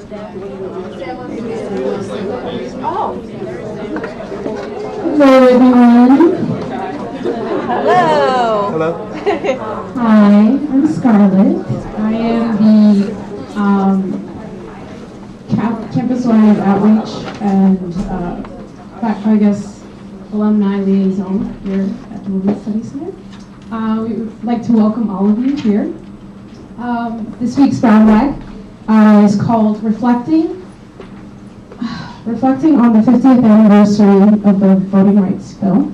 Hello, everyone. Hello. Hello. Hi, I'm Scarlett. I am the campus-wide outreach and, I guess, alumni liaison here at the Women's Studies Center. We would like to welcome all of you here. This week's brown bag is called Reflecting on the 50th anniversary of the Voting Rights Bill.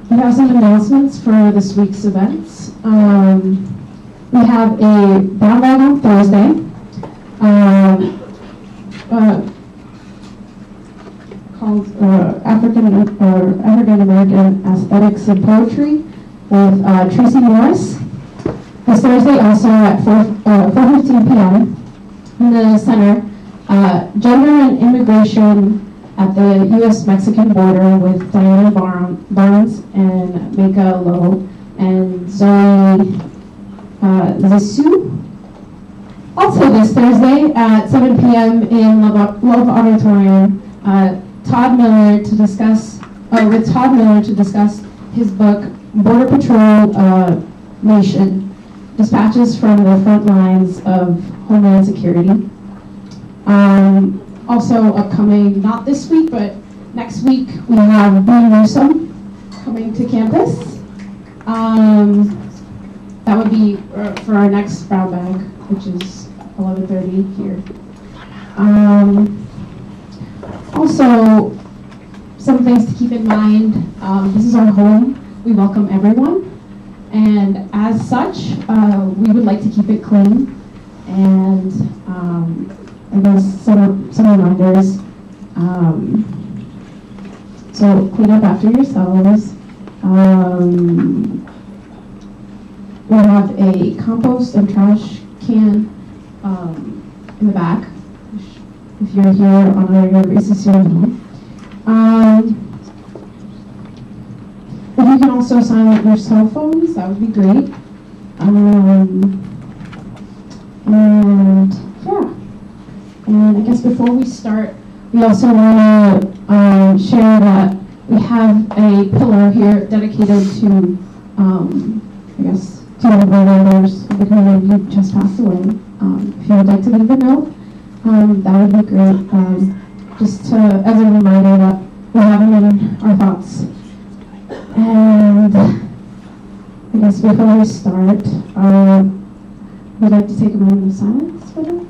We have some announcements for this week's events. We have a brown bag on Thursday called African American Aesthetics and Poetry with Tracy Morris. This Thursday also at 4:15 p.m. in the center, Gender and Immigration at the U.S.-Mexican border with Diana Barnes and Mika Lowe and Zoe Zissou. Also this Thursday at 7 p.m. in Love Auditorium, with Todd Miller to discuss his book Border Patrol Nation, Dispatches from the Front Lines of Homeland Security. Also upcoming, not this week, but next week, we have Bree Newsome coming to campus. That would be for our next brown bag, which is 11:30 here. Also, some things to keep in mind. This is our home. We welcome everyone. And as such, we would like to keep it clean. And I guess some reminders. So clean up after yourselves. We have a compost and trash can in the back. If you're here on a regular basis, you'll know. If you can also silent your cell phones, that would be great. And I guess before we start, we also want to share that we have a pillar here dedicated to, I guess, to one of our members of the community who just passed away. If you would like to leave a note, that would be great. Just as a reminder that we have him in our thoughts. And I guess before we start, we'd like to take a moment of silence for them.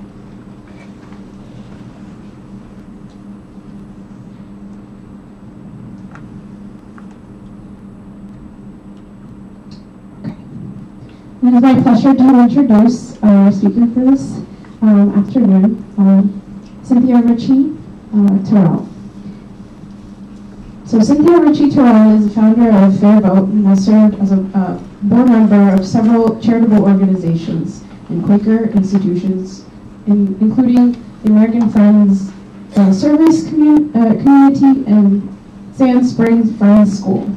It is my pleasure to introduce our speaker for this afternoon, Cynthia Ritchie Terrell. So Cynthia Ritchie Terrell is the founder of FairVote and has served as a board member of several charitable organizations and Quaker institutions, including the American Friends Service Community and Sand Springs Friends School.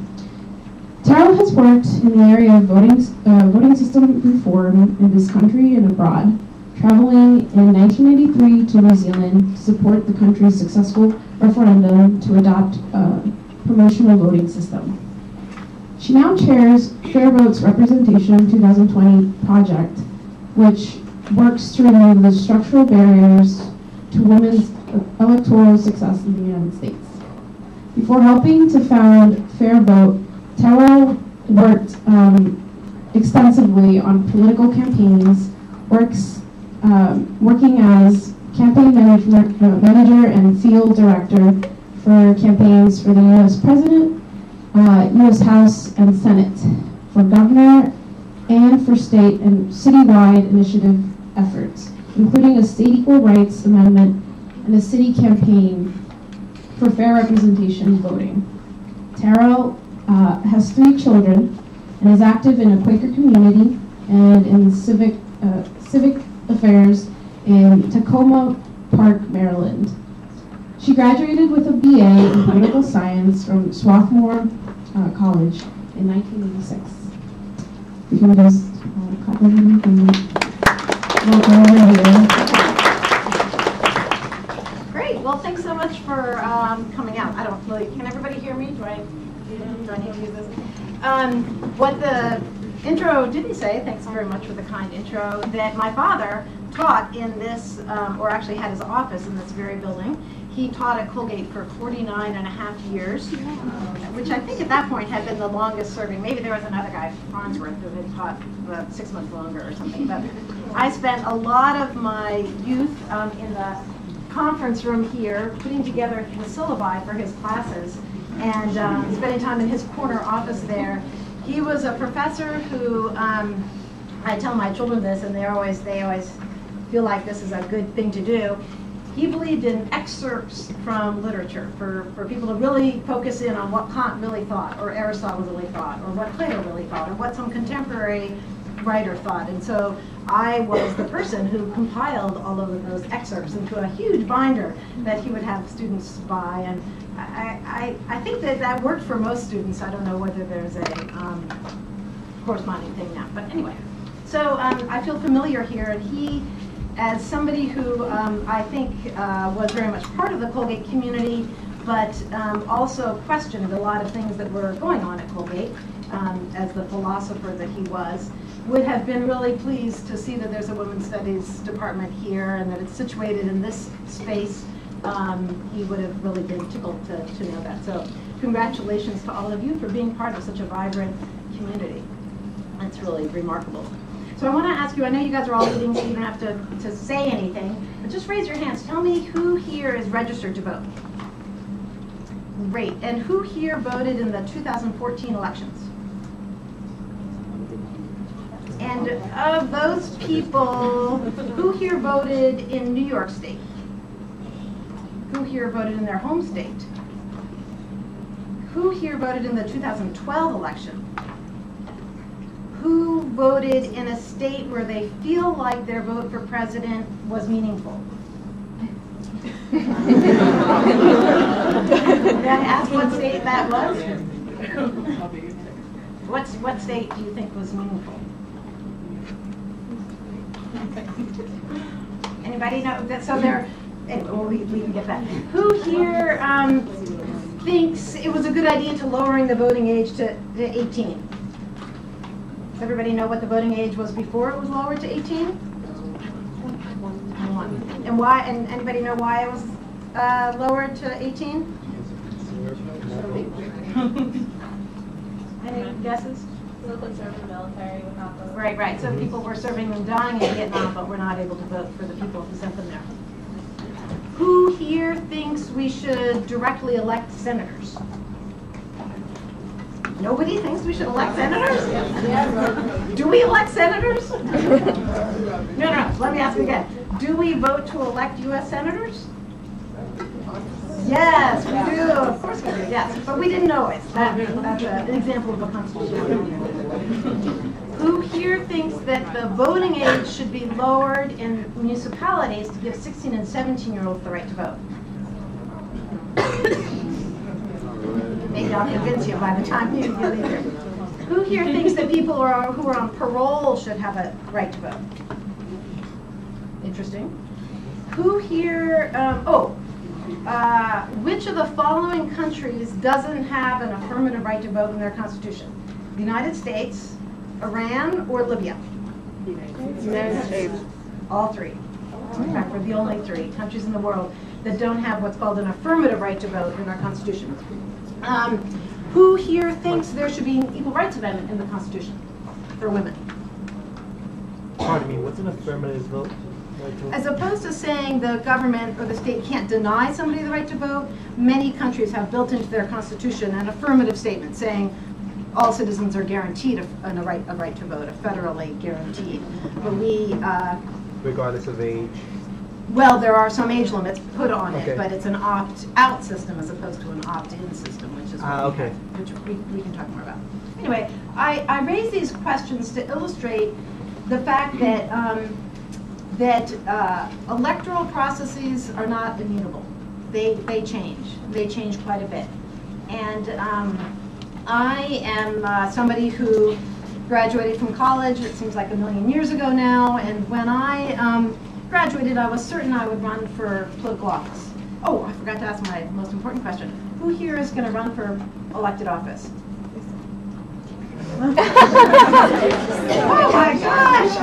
Terrell has worked in the area of voting system reform in this country and abroad, traveling in 1993 to New Zealand to support the country's successful referendum to adopt a promotional voting system. She now chairs FairVote's Representation 2020 project, which works to remove the structural barriers to women's electoral success in the United States. Before helping to found FairVote, Terrell worked extensively on political campaigns, working as campaign manager and field director for campaigns for the U.S. President, U.S. House and Senate, for governor, and for state and citywide initiative efforts, including a state equal rights amendment and a city campaign for fair representation voting. Terrell has 3 children and is active in a Quaker community and in civic affairs in Tacoma Park, Maryland. She graduated with a BA in political science from Swarthmore College in 1986. You can just Great. Well, thanks so much for coming out. I don't really, can everybody hear me? Do I need to use this? What the intro didn't say, thanks very much for the kind intro, that my father taught in this, or actually had his office in this very building. He taught at Colgate for 49.5 years, which I think at that point had been the longest serving. Maybe there was another guy, Farnsworth, who had taught 6 months longer or something. But I spent a lot of my youth in the conference room here, putting together the syllabi for his classes, and spending time in his corner office there. He was a professor who, I tell my children this, and they always feel like this is a good thing to do. He believed in excerpts from literature for people to really focus in on what Kant really thought, or Aristotle really thought, or what Plato really thought, or what some contemporary writer thought. And so I was the person who compiled all of those excerpts into a huge binder that he would have students buy. And I think that worked for most students. I don't know whether there's a corresponding thing now. But anyway, so I feel familiar here. And he, as somebody who I think was very much part of the Colgate community, but also questioned a lot of things that were going on at Colgate, as the philosopher that he was, would have been really pleased to see that there's a women's studies department here and that it's situated in this space. He would have really been tickled to know that. So congratulations to all of you for being part of such a vibrant community. It's really remarkable. So I want to ask you, I know you guys are all eating, so you don't have to say anything, but just raise your hands. Tell me who here is registered to vote. Great. And who here voted in the 2014 elections? And of those people, who here voted in New York State? Who here voted in their home state? Who here voted in the 2012 election? Who voted in a state where they feel like their vote for president was meaningful? May I ask what state that was? What state do you think was meaningful? Anybody know that? So there, we can get that. Who here thinks it was a good idea to lowering the voting age to 18? Does everybody know what the voting age was before it was lowered to 18? 21. And why? And anybody know why it was lowered to 18? Any guesses? People serve in the military without voting. Right. So people were serving and dying in Vietnam, but were not able to vote for the people who sent them there. Who here thinks we should directly elect senators? Nobody thinks we should elect senators? Do we elect senators? No. Let me ask you again. Do we vote to elect U.S. senators? Yes, we do. Of course we do, yes. But we didn't always. That's an example of a constitution. Who here thinks that the voting age should be lowered in municipalities to give 16 and 17-year-olds the right to vote? Maybe I'll convince you by the time you leave here. Who here thinks that people who are on parole should have a right to vote? Interesting. Who here, which of the following countries doesn't have an affirmative right to vote in their constitution? The United States, Iran, or Libya? United States. All three. In fact, we're the only three countries in the world that don't have what's called an affirmative right to vote in our constitution. Who here thinks there should be an equal rights amendment in the Constitution for women? Pardon me, what's an affirmative vote? As opposed to saying the government or the state can't deny somebody the right to vote, many countries have built into their constitution an affirmative statement saying all citizens are guaranteed a right to vote, a federally guaranteed. But we... regardless of age? Well, there are some age limits put on it, Okay. but it's an opt-out system as opposed to an opt-in system, which is what okay. which we can talk more about. Anyway, I raise these questions to illustrate the fact that electoral processes are not immutable. They change. They change quite a bit. And I am somebody who graduated from college, it seems like a million years ago now, and when I graduated, I was certain I would run for political office. Oh, I forgot to ask my most important question. Who here is going to run for elected office? Oh my gosh!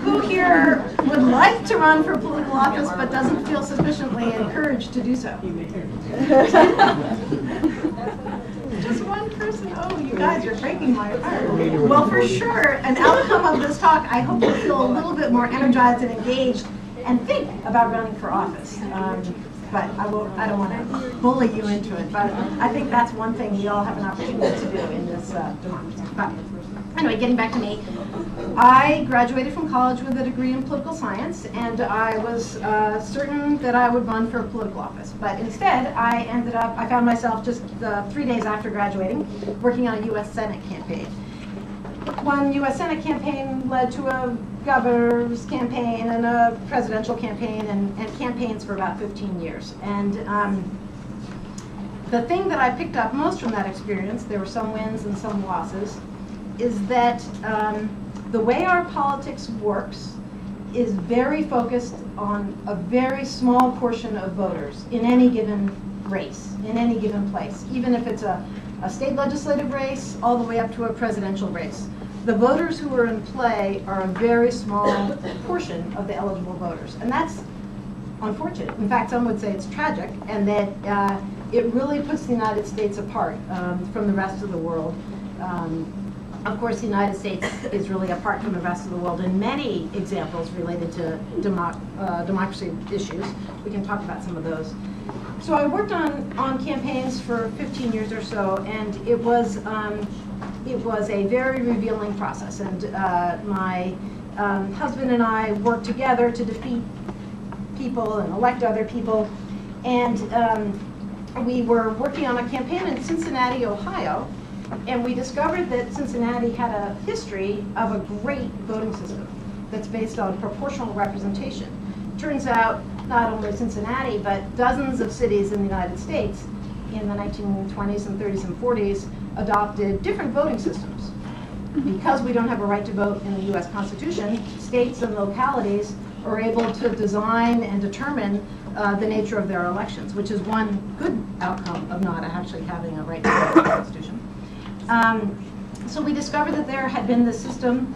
Who here would like to run for political office but doesn't feel sufficiently encouraged to do so? Just one person? Oh, you guys, you're breaking my heart. Well, for sure, an outcome of this talk, I hope you'll feel a little bit more energized and engaged and think about running for office. But I don't want to bully you into it. But I think that's one thing we all have an opportunity to do in this democracy. But anyway, getting back to me, I graduated from college with a degree in political science, and I was certain that I would run for political office. But instead, I found myself just 3 days after graduating, working on a U.S. Senate campaign. One U.S. Senate campaign led to a governor's campaign and a presidential campaign and campaigns for about 15 years. And the thing that I picked up most from that experience, there were some wins and some losses, is that the way our politics works is very focused on a very small portion of voters in any given race, in any given place, even if it's a state legislative race all the way up to a presidential race. The voters who are in play are a very small portion of the eligible voters. And that's unfortunate. In fact, some would say it's tragic, and that it really puts the United States apart from the rest of the world. Of course, the United States is really apart from the rest of the world in many examples related to democracy issues. We can talk about some of those. So I worked on campaigns for 15 years or so, and it was a very revealing process. And my husband and I worked together to defeat people and elect other people. And we were working on a campaign in Cincinnati, Ohio, and we discovered that Cincinnati had a history of a great voting system that's based on proportional representation. Turns out, not only Cincinnati, but dozens of cities in the United States in the 1920s and 30s and 40s adopted different voting systems. Because we don't have a right to vote in the U.S. Constitution, states and localities are able to design and determine the nature of their elections, which is one good outcome of not actually having a right to vote in the Constitution. So we discovered that there had been this system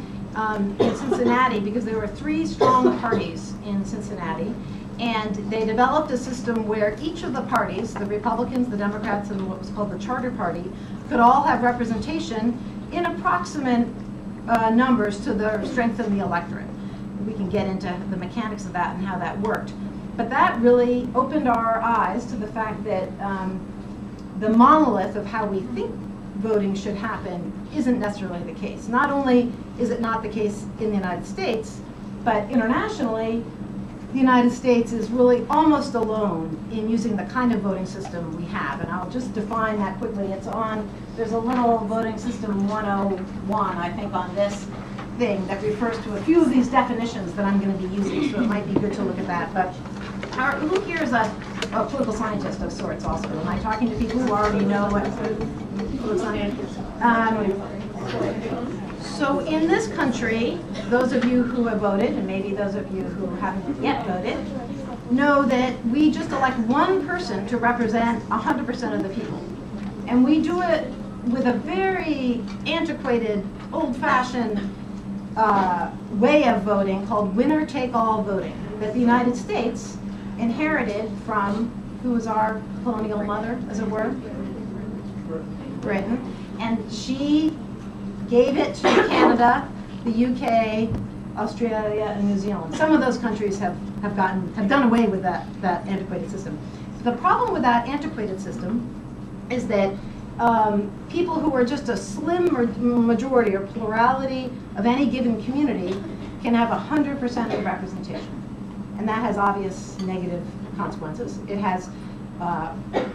in Cincinnati because there were 3 strong parties in Cincinnati, and they developed a system where each of the parties, the Republicans, the Democrats, and what was called the Charter Party, could all have representation in approximate numbers to the strength of the electorate. We can get into the mechanics of that and how that worked. But that really opened our eyes to the fact that the monolith of how we think voting should happen isn't necessarily the case. Not only is it not the case in the United States, but internationally, the United States is really almost alone in using the kind of voting system we have. And I'll just define that quickly. There's a little voting system 101, I think, on this thing that refers to a few of these definitions that I'm going to be using, so it might be good to look at that. But who here is a political scientist of sorts also? Am I talking to people who already know what political science is? So in this country, those of you who have voted, and maybe those of you who haven't yet voted, know that we just elect one person to represent 100% of the people. And we do it with a very antiquated, old-fashioned way of voting called winner-take-all voting that the United States inherited from, who was our colonial mother, as it were? Britain. And she gave it to Canada, the UK, Australia, and New Zealand. Some of those countries have done away with that antiquated system. The problem with that antiquated system is that people who are just a slim majority or plurality of any given community can have 100% of representation. And that has obvious negative consequences. It has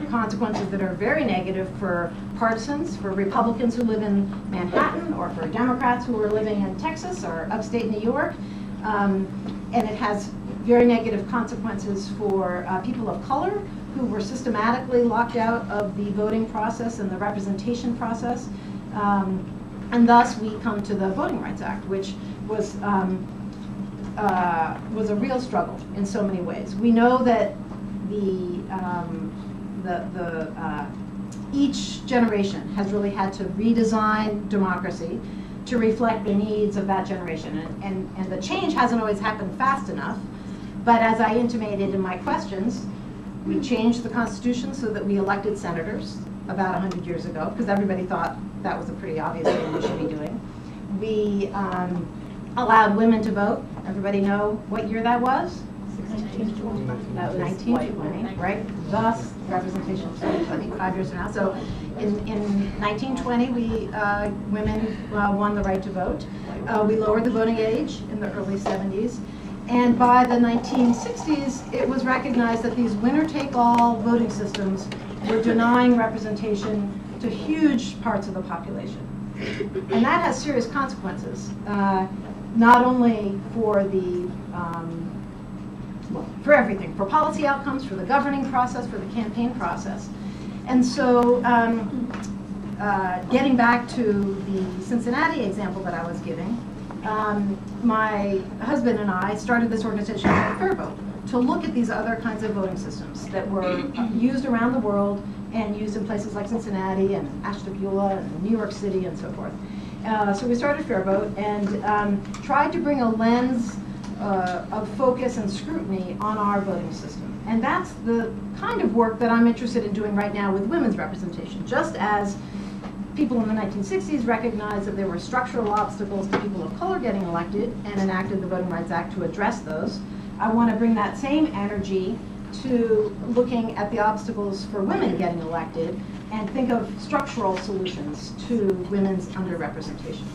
consequences that are very negative for partisans, for Republicans who live in Manhattan, or for Democrats who are living in Texas or upstate New York. And it has very negative consequences for people of color who were systematically locked out of the voting process and the representation process. And thus we come to the Voting Rights Act, which was a real struggle in so many ways. We know that each generation has really had to redesign democracy to reflect the needs of that generation. And the change hasn't always happened fast enough. But as I intimated in my questions, we changed the Constitution so that we elected senators about 100 years ago, because everybody thought that was a pretty obvious thing we should be doing. We allowed women to vote. Everybody know what year that was? 1920, right? Thus, representation, I think 5 years from now. So in 1920, women won the right to vote. We lowered the voting age in the early 70s. And by the 1960s, it was recognized that these winner-take-all voting systems were denying representation to huge parts of the population. And that has serious consequences, not only for for everything, for policy outcomes, for the governing process, for the campaign process. And so getting back to the Cincinnati example that I was giving, my husband and I started this organization called FairVote to look at these other kinds of voting systems that were used around the world and used in places like Cincinnati and Ashtabula and New York City and so forth. So we started FairVote and tried to bring a lens of focus and scrutiny on our voting system. And that's the kind of work that I'm interested in doing right now with women's representation. Just as people in the 1960s recognized that there were structural obstacles to people of color getting elected and enacted the Voting Rights Act to address those, I want to bring that same energy to looking at the obstacles for women getting elected and think of structural solutions to women's underrepresentation.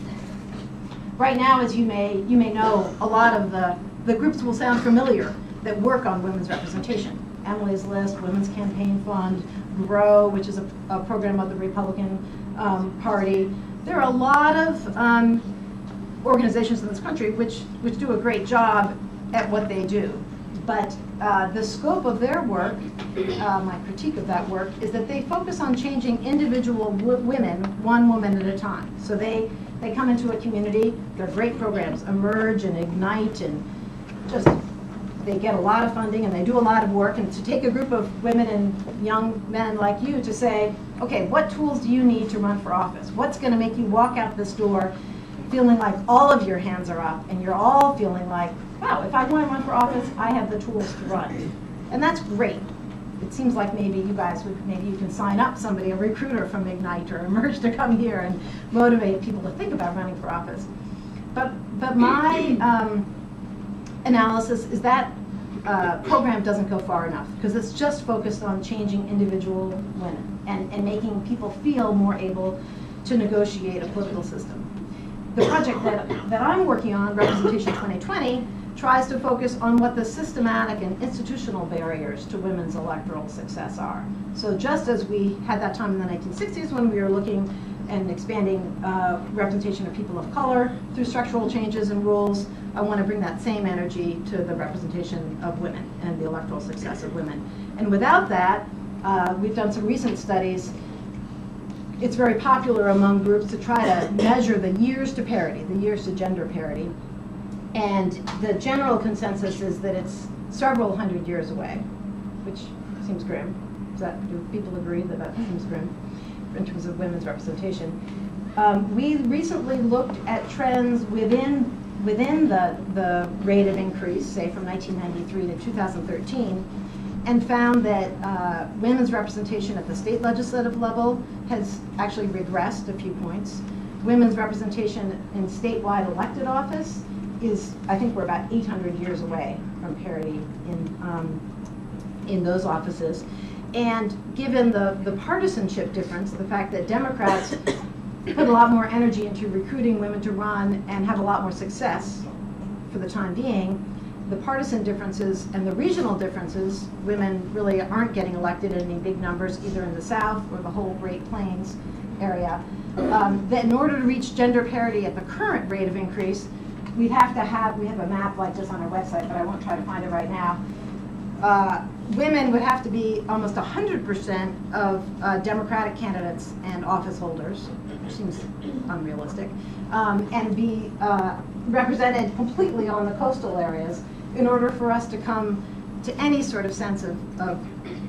Right now, as you may know, a lot of the groups will sound familiar that work on women's representation. Emily's List, Women's Campaign Fund, GROW, which is a program of the Republican Party. There are a lot of organizations in this country which do a great job at what they do. But the scope of their work, my critique of that work, is that they focus on changing individual women, one woman at a time. So they come into a community, they're great programs, Emerge and Ignite, and just they get a lot of funding and they do a lot of work. And to take a group of women and young men like you to say, okay, what tools do you need to run for office? What's going to make you walk out this door feeling like all of your hands are up and you're all feeling like, wow, if I want to run for office, I have the tools to run. And that's great. It seems like maybe you guys maybe you can sign up somebody, a recruiter from Ignite or Emerge, to come here and motivate people to think about running for office. But my analysis is that program doesn't go far enough because it's just focused on changing individual women and making people feel more able to negotiate a political system. The project that I'm working on, Representation 2020, tries to focus on what the systematic and institutional barriers to women's electoral success are. So just as we had that time in the 1960s when we were looking and expanding representation of people of color through structural changes and rules, I want to bring that same energy to the representation of women and the electoral success of women. And without that, we've done some recent studies. It's very popular among groups to try to measure the years to parity, the years to gender parity. And the general consensus is that it's several hundred years away, which seems grim. Do people agree that that seems grim in terms of women's representation? We recently looked at trends within the rate of increase, say from 1993 to 2013, and found that women's representation at the state legislative level has actually regressed a few points. Women's representation in statewide elected office is, I think we're about 800 years away from parity in those offices. And given the partisanship difference, the fact that Democrats put a lot more energy into recruiting women to run and have a lot more success for the time being, the partisan differences and the regional differences, women really aren't getting elected in any big numbers either in the South or the whole Great Plains area. That in order to reach gender parity at the current rate of increase, we have a map like this on our website, but I won't try to find it right now. women would have to be almost 100% of Democratic candidates and office holders, which seems unrealistic, and be represented completely on the coastal areas in order for us to come to any sort of sense of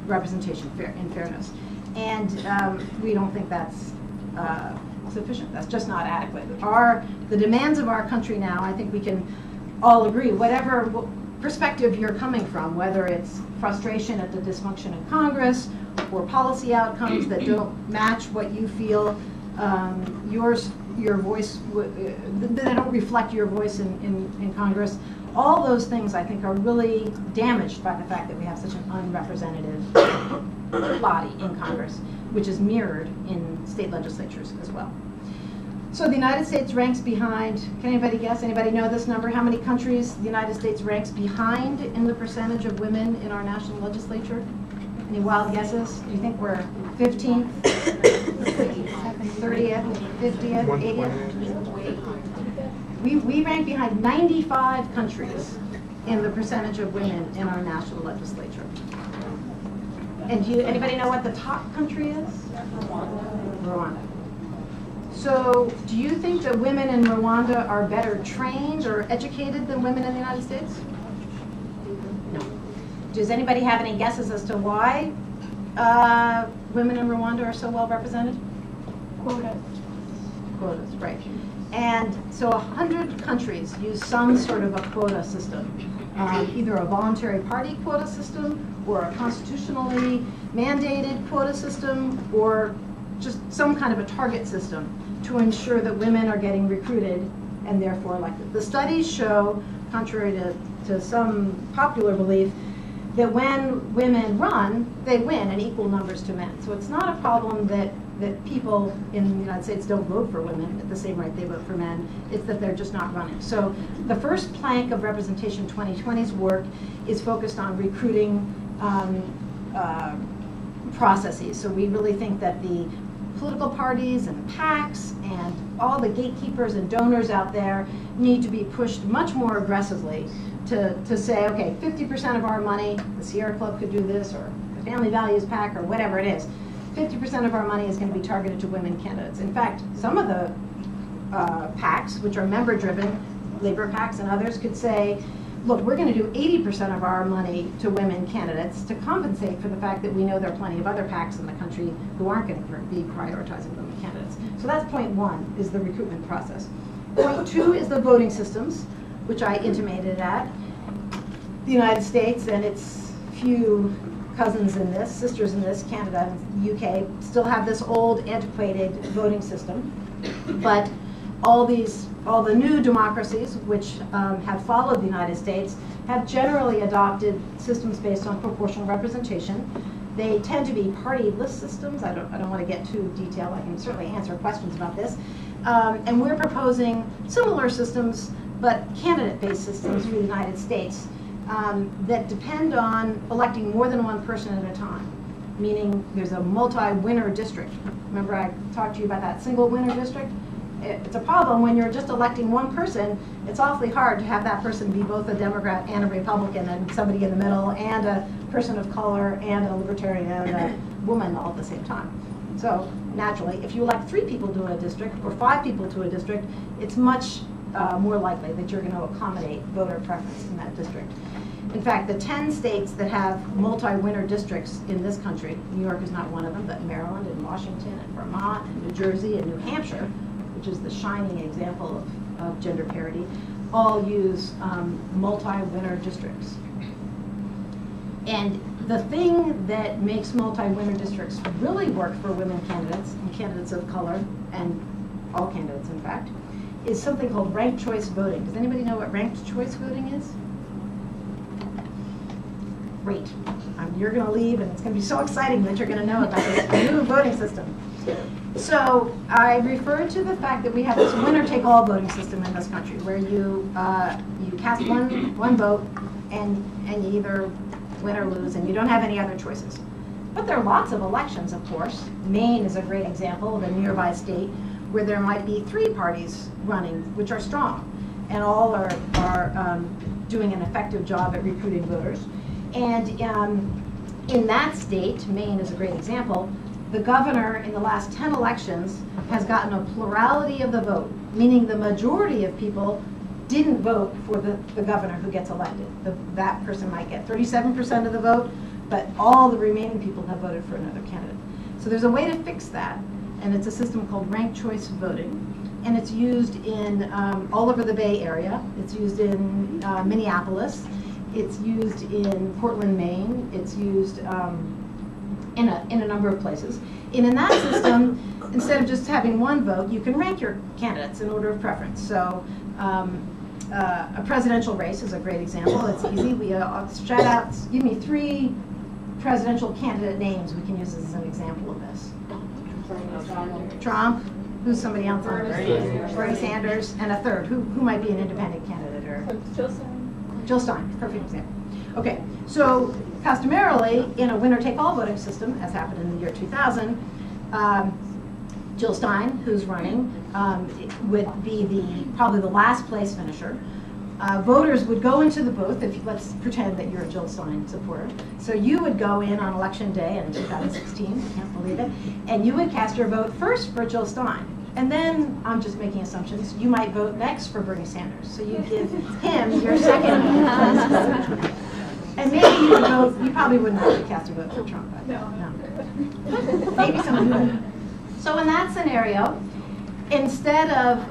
representation in fairness. And we don't think that's sufficient. That's just not adequate. The demands of our country now, I think we can all agree, whatever perspective you're coming from, whether it's frustration at the dysfunction in Congress or policy outcomes that don't match what you feel your voice, that don't reflect your voice in Congress, all those things I think are really damaged by the fact that we have such an unrepresentative body in Congress, which is mirrored in state legislatures as well. So the United States ranks behind, can anybody guess? Anybody know this number? How many countries the United States ranks behind in the percentage of women in our national legislature? Any wild guesses? Do you think we're 15th, 30th, 50th, 80th? We rank behind 95 countries in the percentage of women in our national legislature. And anybody know what the top country is? Rwanda. So do you think that women in Rwanda are better trained or educated than women in the United States? No. Does anybody have any guesses as to why women in Rwanda are so well represented? Quotas. Quotas, right. And so 100 countries use some sort of a quota system, either a voluntary party quota system or a constitutionally mandated quota system or just some kind of a target system to ensure that women are getting recruited and therefore elected. The studies show, contrary to some popular belief, that when women run, they win in equal numbers to men. So it's not a problem that people in the United States don't vote for women at the same rate they vote for men. It's that they're just not running. So the first plank of Representation 2020's work is focused on recruiting processes. So we really think that the political parties and PACs and all the gatekeepers and donors out there need to be pushed much more aggressively to say, okay, 50% of our money, the Sierra Club could do this, or the Family Values PAC, or whatever it is, 50% of our money is going to be targeted to women candidates. In fact, some of the PACs, which are member-driven, labor PACs and others, could say, look, we're going to do 80% of our money to women candidates to compensate for the fact that we know there are plenty of other PACs in the country who aren't going to be prioritizing women candidates. So that's point one, is the recruitment process. Point two is the voting systems, which I intimated at. The United States and its few cousins in this, sisters in this, Canada and the UK, still have this old, antiquated voting system. But all the new democracies, which have followed the United States, have generally adopted systems based on proportional representation. They tend to be party list systems. I don't want to get too detailed. I can certainly answer questions about this. And we're proposing similar systems, but candidate-based systems for the United States that depend on electing more than one person at a time, meaning there's a multi-winner district. Remember I talked to you about that single winner district? It's a problem when you're just electing one person. It's awfully hard to have that person be both a Democrat and a Republican and somebody in the middle and a person of color and a libertarian and a woman all at the same time. So naturally, if you elect 3 people to a district or 5 people to a district, it's much more likely that you're going to accommodate voter preference in that district. In fact, the 10 states that have multi-winner districts in this country, New York is not one of them, but Maryland and Washington and Vermont and New Jersey and New Hampshire, which is the shining example of gender parity, all use multi-winner districts. And the thing that makes multi-winner districts really work for women candidates and candidates of color, and all candidates in fact, is something called ranked choice voting. Does anybody know what ranked choice voting is? Great. You're going to leave and it's going to be so exciting that you're going to know about this new voting system. So I referred to the fact that we have this winner-take-all voting system in this country where you cast one vote and you either win or lose and you don't have any other choices. But there are lots of elections, of course. Maine is a great example of a nearby state where there might be 3 parties running, which are strong, and all are doing an effective job at recruiting voters. And in that state, Maine is a great example, the governor in the last 10 elections has gotten a plurality of the vote, meaning the majority of people didn't vote for the governor who gets elected. That person might get 37% of the vote, but all the remaining people have voted for another candidate. So there's a way to fix that, and it's a system called ranked choice voting. And it's used in all over the Bay Area. It's used in Minneapolis. It's used in Portland, Maine. It's used in a number of places. And in that system, instead of just having one vote, you can rank your candidates in order of preference. So a presidential race is a great example. It's easy. We shout out, give me 3 presidential candidate names we can use as an example of this. Trump. Who's somebody else on there? Bernie Sanders, and a third. Who might be an independent candidate? Or Jill Stein. Jill Stein, perfect example. Okay, so customarily in a winner-take-all voting system, as happened in the year 2000, Jill Stein, who's running, would be probably the last place finisher. Voters would go into the booth, let's pretend that you're a Jill Stein supporter. So you would go in on election day in 2016, I can't believe it, and you would cast your vote first for Jill Stein. And then, I'm just making assumptions, you might vote next for Bernie Sanders. So you give him your second place vote. And maybe you would vote, you probably wouldn't have to cast a vote for Trump. No. Maybe someone would. So in that scenario, instead of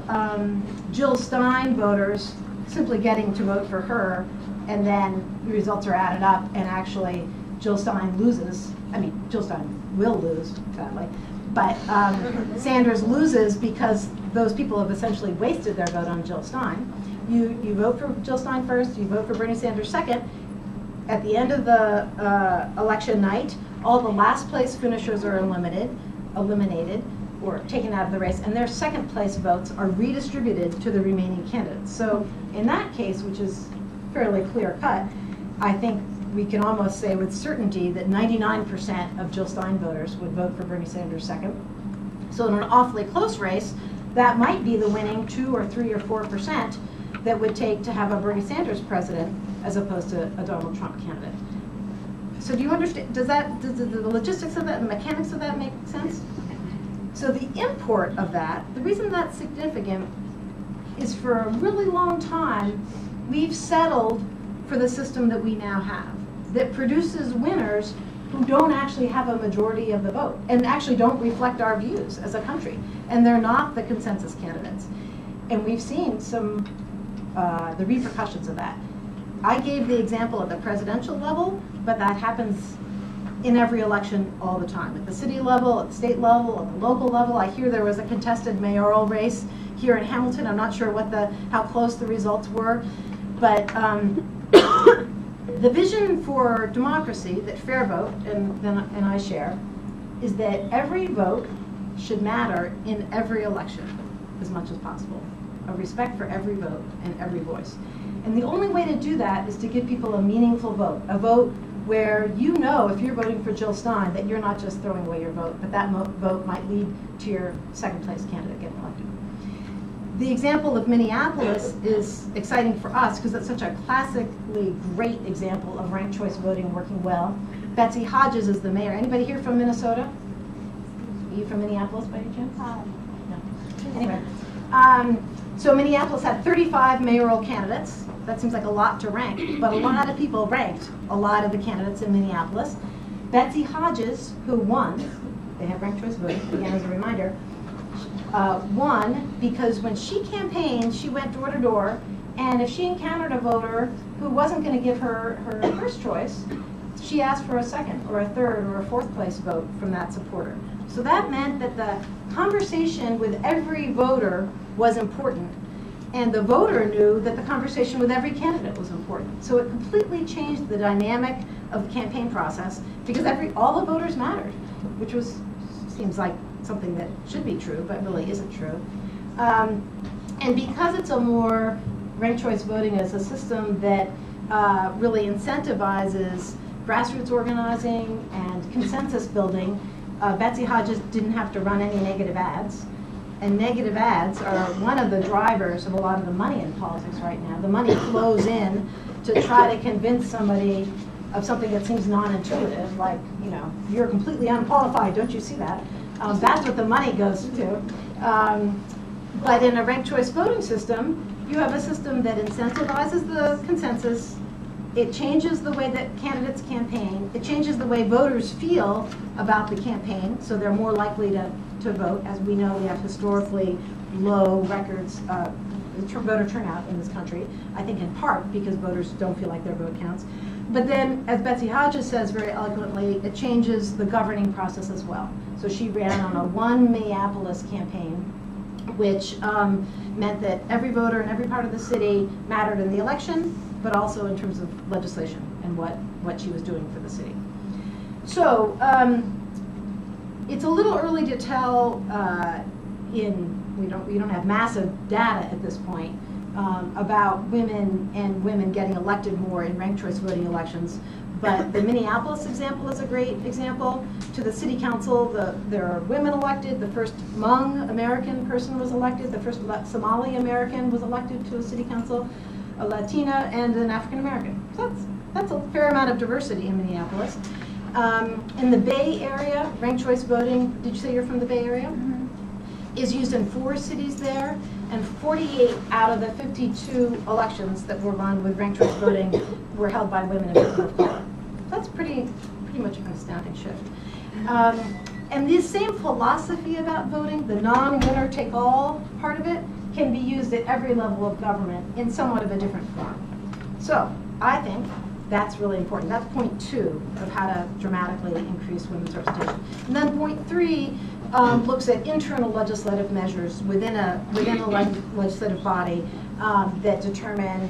Jill Stein voters simply getting to vote for her, and then the results are added up, and actually Jill Stein loses. I mean, Jill Stein will lose, sadly, but Sanders loses because those people have essentially wasted their vote on Jill Stein. You vote for Jill Stein first, you vote for Bernie Sanders second. At the end of the election night, all the last place finishers are eliminated or taken out of the race, and their second place votes are redistributed to the remaining candidates. So in that case, which is fairly clear cut, I think we can almost say with certainty that 99% of Jill Stein voters would vote for Bernie Sanders second. So in an awfully close race, that might be the winning 2 or 3 or 4% that would take to have a Bernie Sanders president as opposed to a Donald Trump candidate. So do you understand, does the logistics of that and mechanics of that make sense? So the import of that, the reason that's significant is for a really long time, we've settled for the system that we now have, that produces winners who don't actually have a majority of the vote and actually don't reflect our views as a country. And they're not the consensus candidates. And we've seen some, the repercussions of that. I gave the example at the presidential level, but that happens in every election all the time. At the city level, at the state level, at the local level. I hear there was a contested mayoral race here in Hamilton. I'm not sure how close the results were, but the vision for democracy that FairVote and I share is that every vote should matter in every election as much as possible. A respect for every vote and every voice. And the only way to do that is to give people a meaningful vote, a vote where you know if you're voting for Jill Stein that you're not just throwing away your vote, but that vote might lead to your second place candidate getting elected. The example of Minneapolis is exciting for us because it's such a classically great example of ranked choice voting working well. Betsy Hodges is the mayor. Anybody here from Minnesota? Are you from Minneapolis by any chance? No. Anyway, so Minneapolis had 35 mayoral candidates. That seems like a lot to rank, but a lot of people ranked a lot of the candidates in Minneapolis. Betsy Hodges, who won, they have ranked choice voting, again as a reminder, won because when she campaigned, she went door to door, and if she encountered a voter who wasn't going to give her her first choice, she asked for a second or a third or a fourth place vote from that supporter. So that meant that the conversation with every voter was important. And the voter knew that the conversation with every candidate was important. So it completely changed the dynamic of the campaign process because all the voters mattered, which seems like something that should be true, but really isn't true. And because it's a more ranked choice voting as a system that really incentivizes grassroots organizing and consensus building, Betsy Hodges didn't have to run any negative ads. And negative ads are one of the drivers of a lot of the money in politics right now. The money flows in to try to convince somebody of something that seems non-intuitive, like, you know, you're completely unqualified, don't you see that? That's what the money goes to. But in a ranked choice voting system, you have a system that incentivizes the consensus. It changes the way that candidates campaign. It changes the way voters feel about the campaign, so they're more likely to vote. As we know, we have historically low records, voter turnout in this country, I think in part because voters don't feel like their vote counts. But then, as Betsy Hodges says very eloquently, it changes the governing process as well. So she ran on a one Minneapolis campaign, which meant that every voter in every part of the city mattered in the election, but also in terms of legislation and what she was doing for the city. So it's a little early to tell. We don't have massive data at this point about women getting elected more in ranked choice voting elections. But the Minneapolis example is a great example. To the city council, there are women elected. The first Hmong American person was elected. The first Somali American was elected to a city council, a Latina, and an African American. So that's a fair amount of diversity in Minneapolis. In the Bay Area, ranked choice voting, did you say you're from the Bay Area? Mm-hmm. Is used in 4 cities there, and 48 out of the 52 elections that were run with ranked choice voting were held by women and people of color. That's pretty much an astounding shift. And this same philosophy about voting, the non-winner-take-all part of it, can be used at every level of government in somewhat of a different form. So I think that's really important. That's point 2 of how to dramatically increase women's representation. And then point 3 looks at internal legislative measures within a legislative body that determine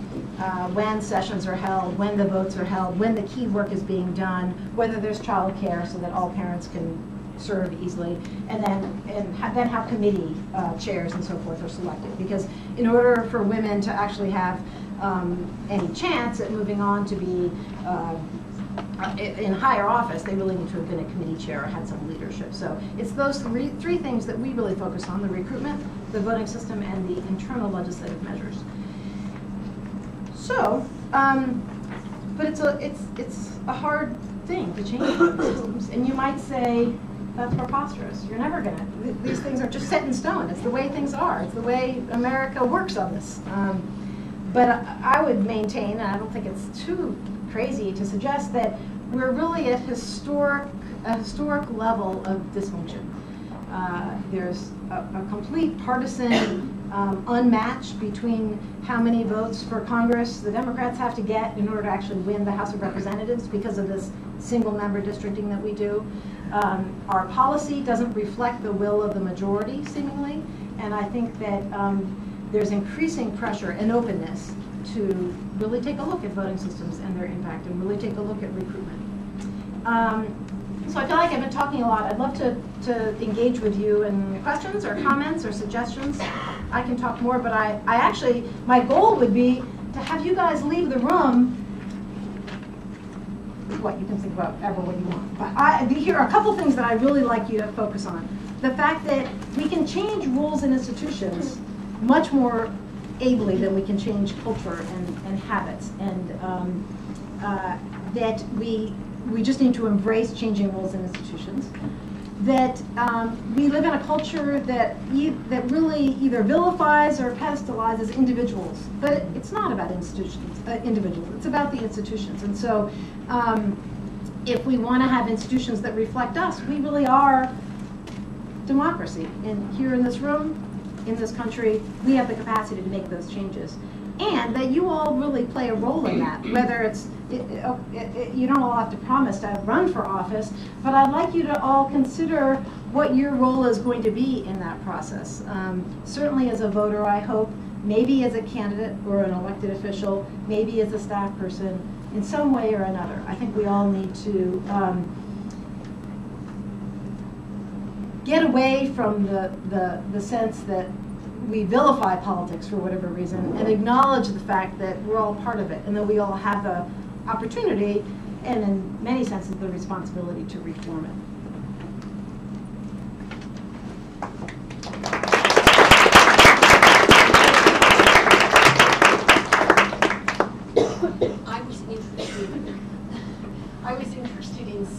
when sessions are held, when the votes are held, when the key work is being done, whether there's child care so that all parents can serve easily, and then how committee chairs and so forth are selected. Because in order for women to actually have any chance at moving on to be in higher office, they really need to have been a committee chair or had some leadership. So it's those three things that we really focus on: the recruitment, the voting system, and the internal legislative measures. So, but it's a hard thing to change voting systems, and you might say that's preposterous. You're never gonna. These things are just set in stone. It's the way things are. It's the way America works on this. But I would maintain, and I don't think it's too crazy to suggest, that we're really at a historic level of dysfunction. There's a complete partisan unmatch between how many votes for Congress the Democrats have to get in order to actually win the House of Representatives because of this single-member districting that we do. Our policy doesn't reflect the will of the majority, seemingly, and I think that there's increasing pressure and openness to really take a look at voting systems and their impact, and really take a look at recruitment. So I feel like I've been talking a lot. I'd love to engage with you in questions or comments or suggestions. I can talk more, but I actually, my goal would be to have you guys leave the room. What you can think about ever what you want. But here are a couple things that I really like you to focus on. The fact that we can change rules and institutions much more ably than we can change culture and habits, and that we just need to embrace changing rules and institutions. That we live in a culture that really either vilifies or pedestalizes individuals, but it's not about individuals. It's about the institutions. And so, if we want to have institutions that reflect us, we really are democracy. And here in this room, in this country, we have the capacity to make those changes. And that you all really play a role in that, whether it's, you don't all have to promise to run for office, but I'd like you to all consider what your role is going to be in that process. Certainly as a voter, I hope, maybe as a candidate or an elected official, maybe as a staff person, in some way or another. I think we all need to get away from the sense that we vilify politics for whatever reason, and acknowledge the fact that we're all part of it, and that we all have the opportunity, and in many senses the responsibility, to reform it. I was interested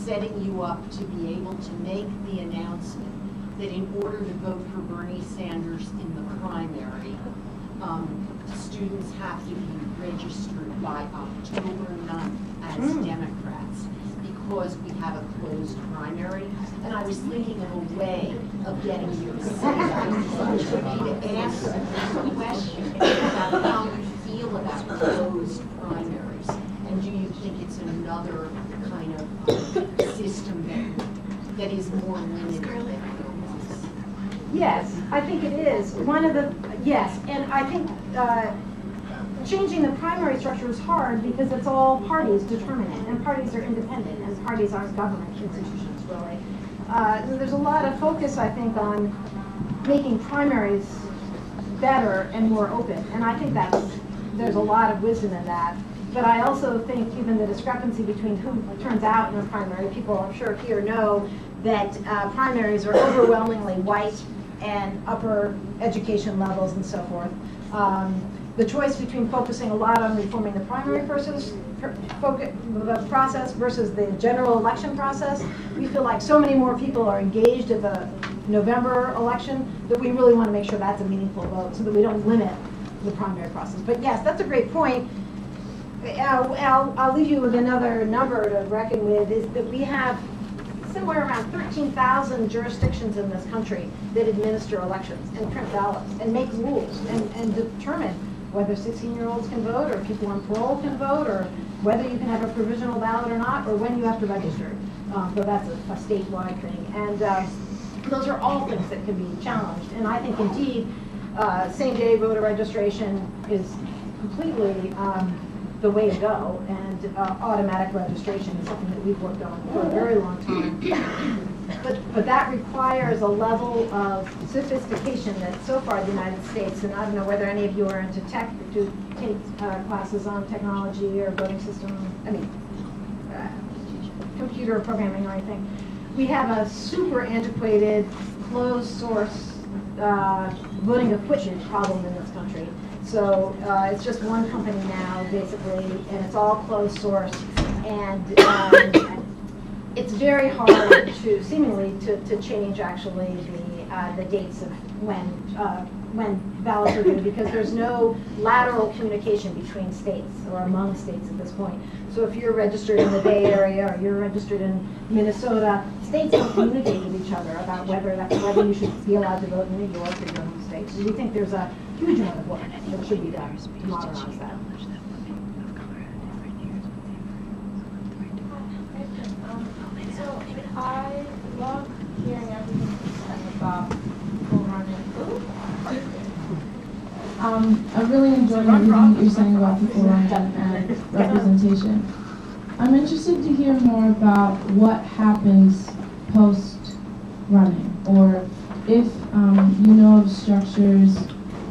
setting you up to be able to make the announcement that in order to vote for Bernie Sanders in the primary, students have to be registered by October 9th as Democrats because we have a closed primary. And I was thinking of a way of getting you to say that, which would be to ask a question about how you feel about closed primaries. And do you think it's another kind of system that is more limited than those? Yes, I think it is. Yes, and I think changing the primary structure is hard because it's all parties determine it, and parties are independent, and parties aren't government institutions, really. There's a lot of focus, I think, on making primaries better and more open, and I think there's a lot of wisdom in that. But I also think even the discrepancy between who turns out in a primary, people I'm sure here know that primaries are overwhelmingly white and upper education levels and so forth. The choice between focusing a lot on reforming the primary process versus the general election process, we feel like so many more people are engaged at the November election that we really want to make sure that's a meaningful vote so that we don't limit the primary process. But yes, that's a great point. I'll leave you with another number to reckon with, is that we have somewhere around 13,000 jurisdictions in this country that administer elections and print ballots and make rules and determine whether 16-year-olds can vote or people on parole can vote or whether you can have a provisional ballot or not or when you have to register. So that's a statewide thing. And those are all things that can be challenged. And I think indeed same-day voter registration is completely the way to go, and automatic registration is something that we've worked on for a very long time. But that requires a level of sophistication that so far the United States, and I don't know whether any of you are into tech, do take classes on technology or voting system, computer programming or anything. We have a super antiquated, closed source voting equipment problem in this country. So it's just one company now, basically, and it's all closed source. And it's very hard to, seemingly, to change, actually, the dates of when ballots are due, because there's no lateral communication between states or among states at this point. So if you're registered in the Bay Area or you're registered in Minnesota, states don't communicate with each other about whether you should be allowed to vote in New York or your home state. So we think there's a huge amount of work that should be done to modernize that. So I love hearing everything you said about people running. I really enjoyed everything that you're saying about people running and representation. I'm interested to hear more about what happens post-running, or if you know of structures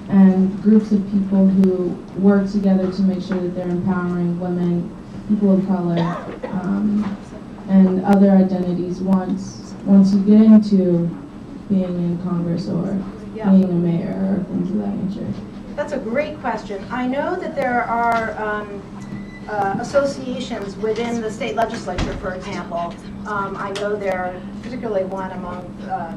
and groups of people who work together to make sure that they're empowering women, people of color, and other identities once you get into being in Congress or being a mayor or things of that nature. That's a great question. I know that there are associations within the state legislature, for example. I know there are particularly one among the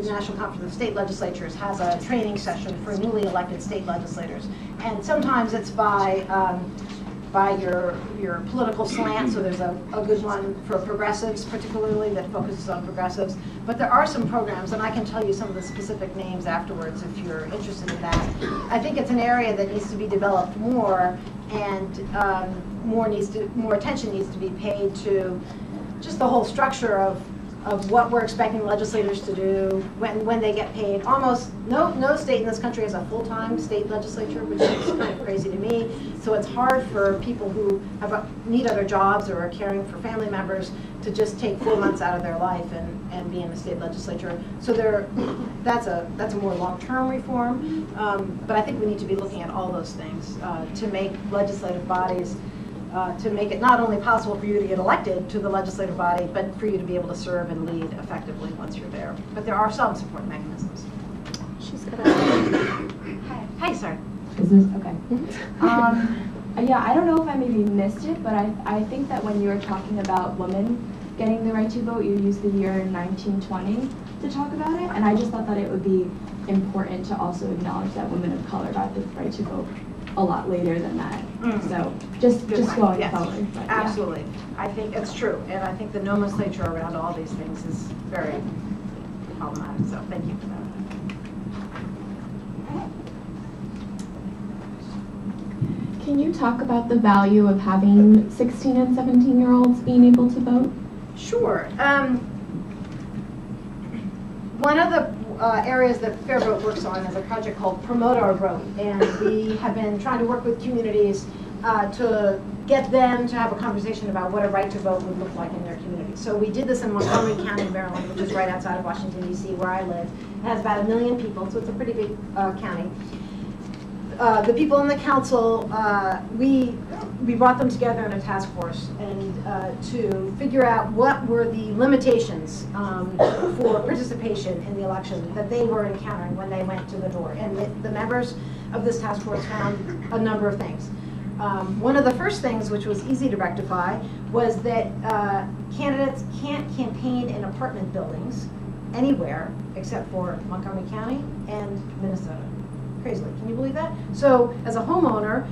National Conference of State Legislatures has a training session for newly elected state legislators. And sometimes it's by your political slant, so there's a good one for progressives particularly that focuses on progressives. But there are some programs, and I can tell you some of the specific names afterwards if you're interested in that. I think it's an area that needs to be developed more, and more attention needs to be paid to just the whole structure of what we're expecting legislators to do when they get paid. Almost no state in this country has a full-time state legislature, which is kind of crazy to me. So it's hard for people who need other jobs or are caring for family members to just take 4 months out of their life and be in the state legislature. So that's a more long-term reform. But I think we need to be looking at all those things to make legislative bodies to make it not only possible for you to get elected to the legislative body, but for you to be able to serve and lead effectively once you're there. But there are some support mechanisms. She's got a... Hi, sorry. Is this Okay. Yeah, I don't know if I maybe missed it, but I think that when you were talking about women getting the right to vote, you use the year 1920 to talk about it, and I just thought that it would be important to also acknowledge that women of color got the right to vote a lot later than that. So just going Yes, forward. But, yeah. absolutely. I think it's true, and I think the nomenclature around all these things is very problematic, so thank you for that. Can you talk about the value of having 16 and 17-year-olds being able to vote? Sure. One of the areas that FairVote works on is a project called Promote Our Vote, and we have been trying to work with communities to get them to have a conversation about what a right to vote would look like in their community. So we did this in Montgomery County, Maryland, which is right outside of Washington, D.C., where I live. It has about 1 million people, so it's a pretty big county. The people in the council, we brought them together in a task force and to figure out what were the limitations for participation in the election that they were encountering when they went to the door. And the members of this task force found a number of things. One of the first things, which was easy to rectify, was that candidates can't campaign in apartment buildings anywhere except for Montgomery County and Minnesota. Crazily, can you believe that? So as a homeowner,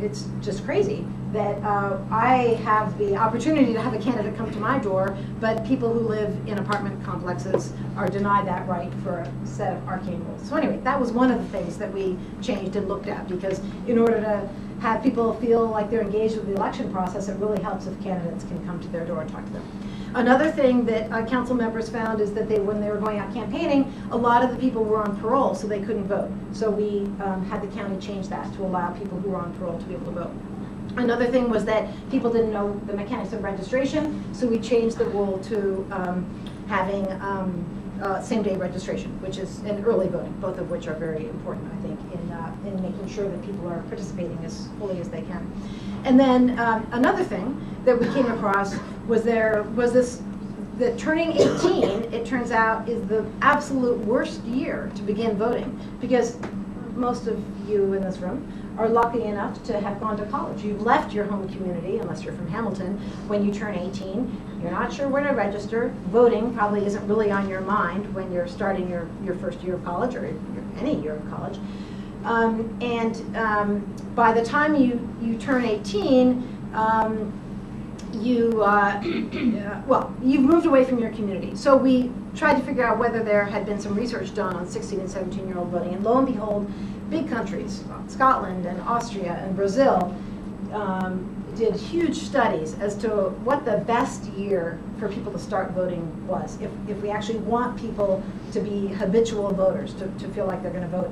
it's just crazy that I have the opportunity to have a candidate come to my door, but people who live in apartment complexes are denied that right for a set of arcane rules. So anyway, that was one of the things that we changed and looked at, because in order to have people feel like they're engaged with the election process, it really helps if candidates can come to their door and talk to them. Another thing that council members found is that when they were going out campaigning, a lot of the people were on parole, so they couldn't vote. So we had the county change that to allow people who were on parole to be able to vote. Another thing was that people didn't know the mechanics of registration, so we changed the rule to having same-day registration, which is and early voting, both of which are very important, I think, in making sure that people are participating as fully as they can. And then another thing that we came across was that turning 18, it turns out, is the absolute worst year to begin voting, because most of you in this room are lucky enough to have gone to college. You've left your home community, unless you're from Hamilton, when you turn 18. You're not sure where to register. Voting probably isn't really on your mind when you're starting your first year of college, or any year of college. By the time you turn 18, you've moved away from your community. So we tried to figure out whether there had been some research done on 16 and 17-year-old voting, and lo and behold, big countries, Scotland and Austria and Brazil, did huge studies as to what the best year for people to start voting was, if we actually want people to be habitual voters, to feel like they're going to vote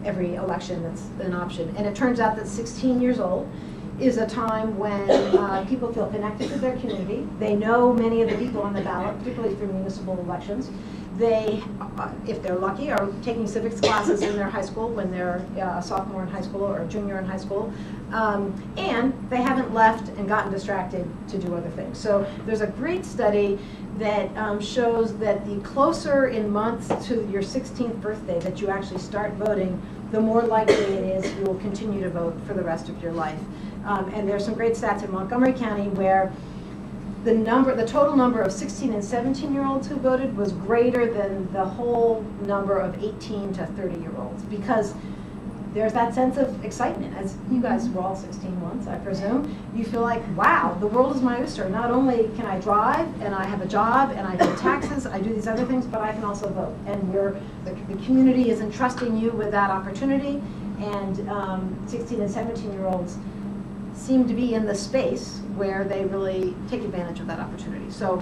every election that's an option. And it turns out that 16 years old is a time when people feel connected to their community. They know many of the people on the ballot, particularly through municipal elections. They, if they're lucky, are taking civics classes in their high school when they're a sophomore in high school or a junior in high school. And they haven't left and gotten distracted to do other things. So there's a great study that shows that the closer in months to your 16th birthday that you actually start voting, the more likely it is you will continue to vote for the rest of your life. And there's some great stats in Montgomery County where the total number of 16 and 17-year-olds who voted was greater than the whole number of 18 to 30-year-olds, because there's that sense of excitement. As you guys were all 16 once, I presume, you feel like, wow, the world is my oyster. Not only can I drive, and I have a job, and I pay taxes, I do these other things, but I can also vote. And the community is entrusting you with that opportunity, and 16 and 17-year-olds seem to be in the space where they really take advantage of that opportunity. So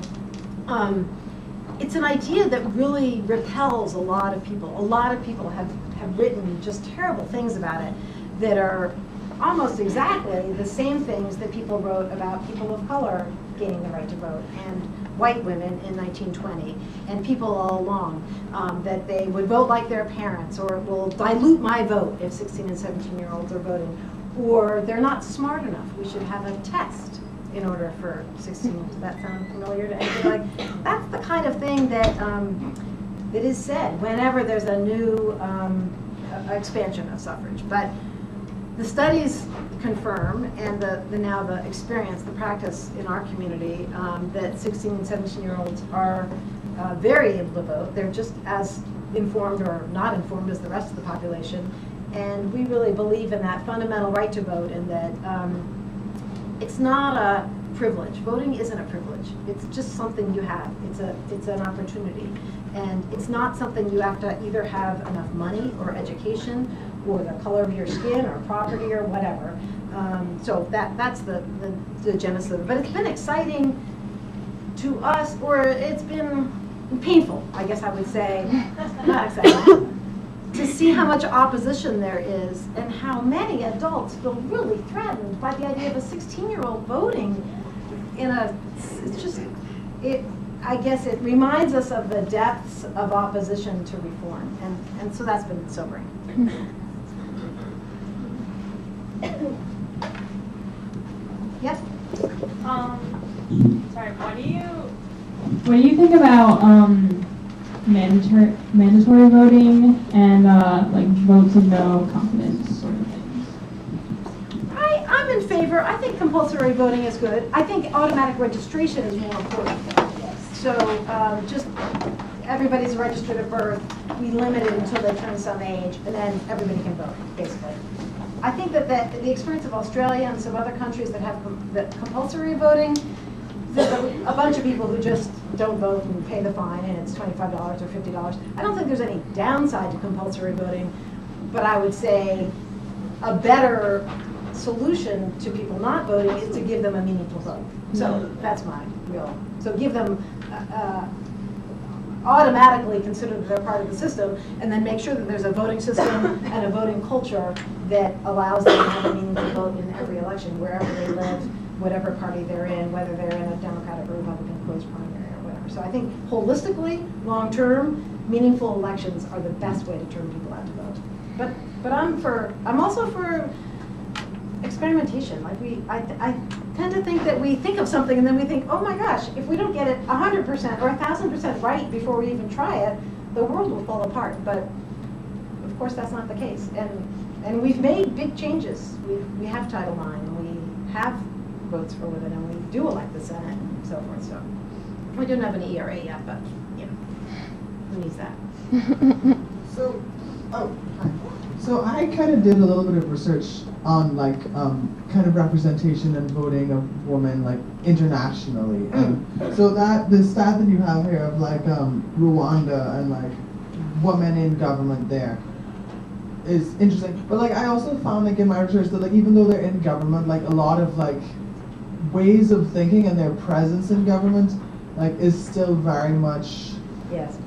it's an idea that really repels a lot of people. A lot of people have written just terrible things about it that are almost exactly the same things that people wrote about people of color gaining the right to vote, and white women in 1920, and people all along, that they would vote like their parents, or it will dilute my vote if 16 and 17-year-olds are voting, or they're not smart enough. We should have a test in order for 16. Does that sound familiar to anybody? Like, that's the kind of thing that that is said whenever there's a new expansion of suffrage. But The studies confirm, and now the experience, the practice in our community, that 16 and 17-year-olds are very able to vote. They're just as informed or not informed as the rest of the population. And we really believe in that fundamental right to vote, and that it's not a privilege. Voting isn't a privilege. It's just something you have. It's an opportunity. And it's not something you have to either have enough money or education or the color of your skin or property or whatever. So that's the genesis of it. But it's been exciting to us, or it's been painful, I guess I would say, not exciting, to see how much opposition there is and how many adults feel really threatened by the idea of a 16-year-old voting in a, it's just, I guess it reminds us of the depths of opposition to reform, and so that's been sobering. Yes? Sorry, what do you think about mandatory voting and like votes of no confidence sort of things? I'm in favor. I think compulsory voting is good. I think automatic registration is more important. So just everybody's registered at birth. We limit it until they turn some age, and then everybody can vote, basically. I think that the experience of Australia and some other countries that have compulsory voting, there's a bunch of people who just don't vote and pay the fine, and it's $25 or $50. I don't think there's any downside to compulsory voting, but I would say a better solution to people not voting is to give them a meaningful vote. So that's my real. So give them automatically consider that they're part of the system, and then make sure that there's a voting system and a voting culture that allows them to have a meaningful vote in every election, wherever they live, whatever party they're in, whether they're in a Democratic or Republican closed primary or whatever. So I think holistically, long-term, meaningful elections are the best way to turn people out to vote. But I'm also for experimentation. Like I tend to think that we think of something and then we think, oh my gosh, if we don't get it 100% or 1,000% right before we even try it, the world will fall apart. But of course, that's not the case. And we've made big changes. We have Title IX, and we have votes for women, and we do elect the Senate and so forth. So we don't have an ERA yet, but you know, who needs that? So I kind of did a little bit of research on like kind of representation and voting of women like internationally, and so that the stat that you have here of like Rwanda and like women in government there is interesting. But like I also found like in my research that like even though they're in government, like a lot of like ways of thinking and their presence in government like is still very much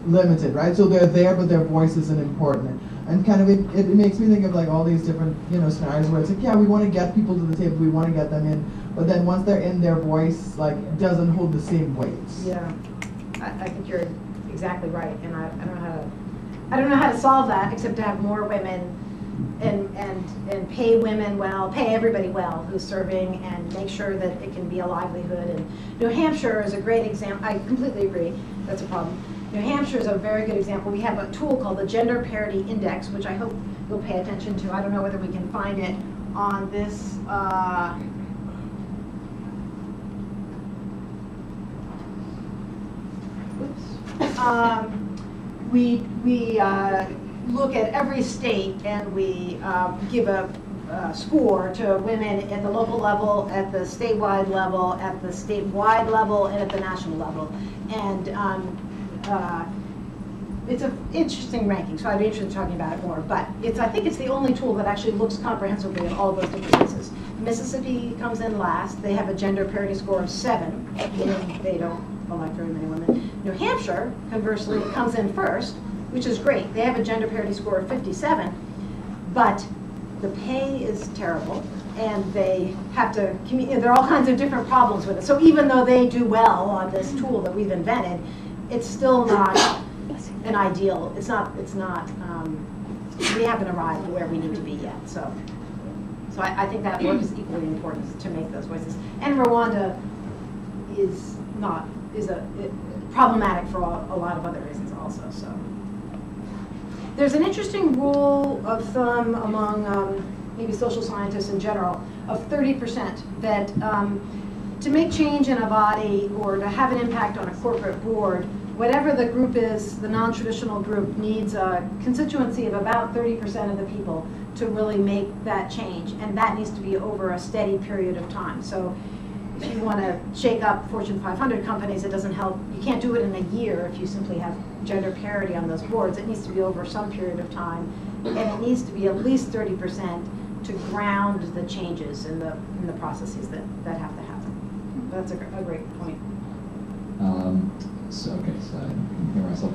limited, right? So they're there, but their voice isn't important. And kind of it makes me think of like all these different scenarios where it's like, yeah, we want to get people to the table, we want to get them in, but then once they're in, their voice like doesn't hold the same weight. Yeah, I think you're exactly right, and I don't know how to solve that except to have more women and pay women well, pay everybody well who's serving, and make sure that it can be a livelihood. And New Hampshire is a great example. I completely agree. That's a problem. New Hampshire is a very good example. We have a tool called the Gender Parity Index, which I hope you'll pay attention to. I don't know whether we can find it on this. We look at every state, and we give a score to women at the local level, at the statewide level, at the statewide level, and at the national level. And it's an interesting ranking, so I'd be interested in talking about it more. But I think it's the only tool that actually looks comprehensively at all those different places. Mississippi comes in last. They have a gender parity score of 7, meaning they don't elect very many women. New Hampshire, conversely, comes in first, which is great. They have a gender parity score of 57, but the pay is terrible, and they have to there are all kinds of different problems with it. So even though they do well on this tool that we've invented, it's still not an ideal. It's not. We haven't arrived where we need to be yet. So I think that work is equally important to make those voices. And Rwanda is problematic for a lot of other reasons also. So there's an interesting rule of thumb among maybe social scientists in general, of 30%, that to make change in a body or to have an impact on a corporate board, whatever the group is, the non-traditional group needs a constituency of about 30% of the people to really make that change, and that needs to be over a steady period of time. So if you want to shake up Fortune 500 companies, it doesn't help. You can't do it in a year if you simply have gender parity on those boards. It needs to be over some period of time, and it needs to be at least 30% to ground the changes in the processes that have to happen. That's a great point. So I can hear myself.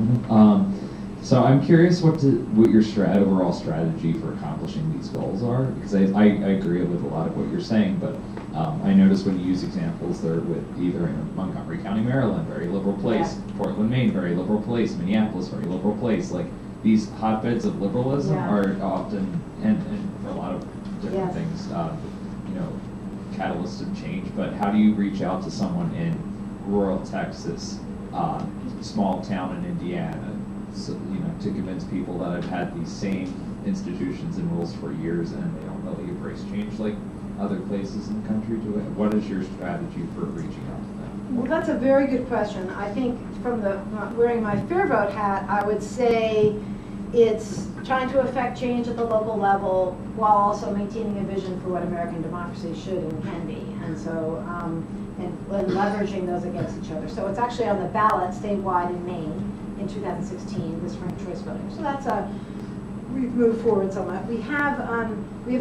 So I'm curious what your overall strategy for accomplishing these goals are, because I agree with a lot of what you're saying, but I notice when you use examples, they're with either in Montgomery County, Maryland, very liberal place, yeah. Portland, Maine, very liberal place, Minneapolis, very liberal place. Like, these hotbeds of liberalism yeah. are often, and for a lot of different yes. things, catalysts of change. But how do you reach out to someone in rural Texas, small town in Indiana, so, to convince people that I've had these same institutions and rules for years and they don't really embrace change like other places in the country do it? What is your strategy for reaching out to them? Well, that's a very good question. I think from wearing my FairVote hat, I would say it's trying to affect change at the local level while also maintaining a vision for what American democracy should and can be. And so, and leveraging those against each other. So it's actually on the ballot statewide in Maine in 2016, this ranked choice voting. So that's we've moved forward somewhat. We have a